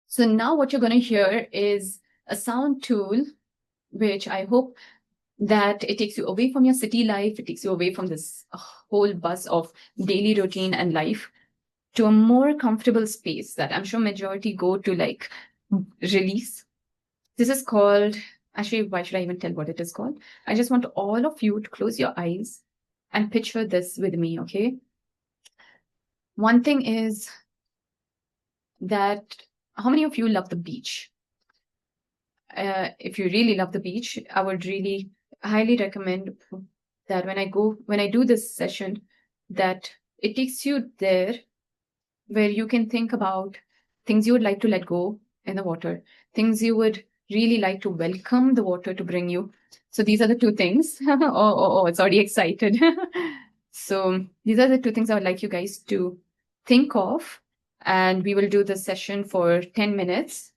A: So now what you're going to hear is a sound tool, which I hope that it takes you away from your city life. It takes you away from this whole buzz of daily routine and life to a more comfortable space that I'm sure majority go to like release. This is called, actually, why should I even tell what it is called? I just want all of you to close your eyes and picture this with me, okay? One thing is that how many of you love the beach? If you really love the beach, I would really highly recommend that when I do this session, that it takes you there where you can think about things you would like to let go in the water, things you would really like to welcome the water to bring you. So these are the two things. Oh, it's already excited. So these are the two things I would like you guys to think of. And we will do this session for 10 minutes.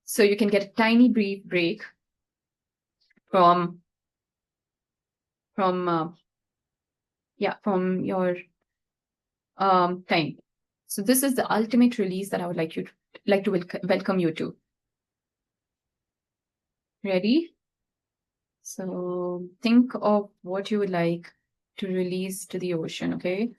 A: So you can get a tiny brief break from your time. So this is the ultimate release that I would like to welcome you to. Ready? So think of what you would like to release to the ocean, okay?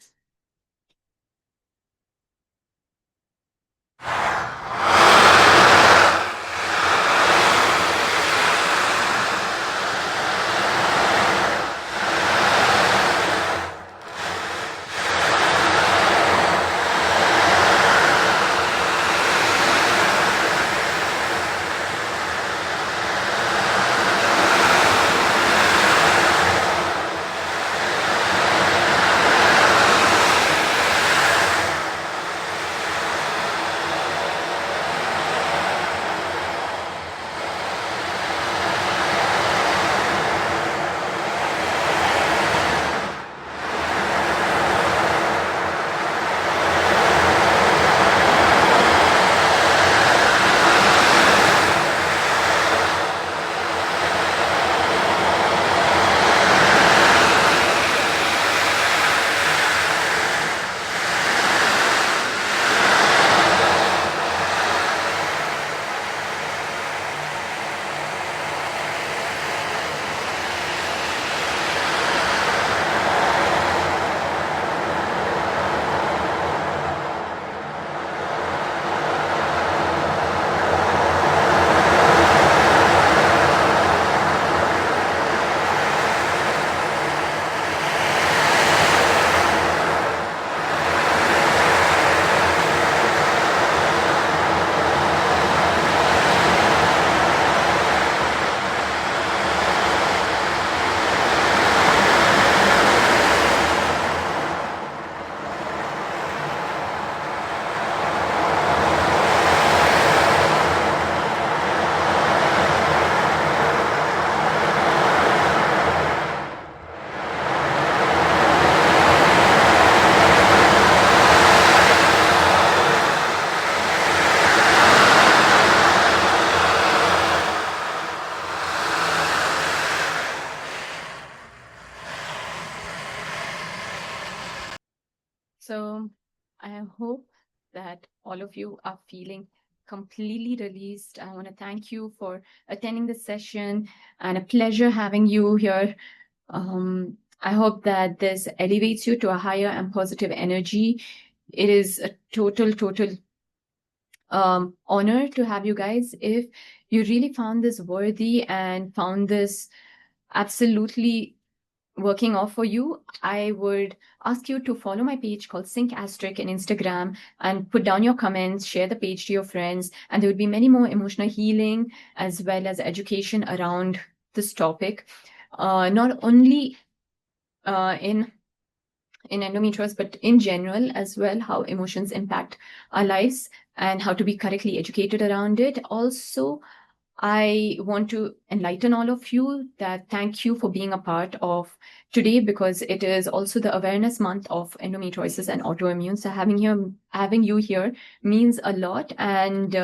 A: So I hope that all of you are feeling completely released. I want to thank you for attending this session and a pleasure having you here. I hope that this elevates you to a higher and positive energy. It is a total honor to have you guys. If you really found this worthy and found this absolutely working off for you, I would ask you to follow my page called Sync Asterisk in Instagram and put down your comments, share the page to your friends, and there would be many more emotional healing as well as education around this topic. Not only in endometriosis, but in general as well, how emotions impact our lives and how to be correctly educated around it. Also, I want to enlighten all of you that thank you for being a part of today, because it is also the awareness month of endometriosis and autoimmune. So having you here means a lot. And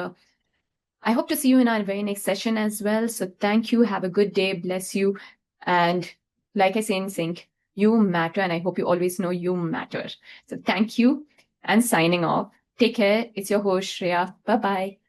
A: I hope to see you in our very next session as well. So thank you. Have a good day. Bless you. And like I say in sync, you matter. And I hope you always know you matter. So thank you and signing off. Take care. It's your host, Shreya. Bye-bye.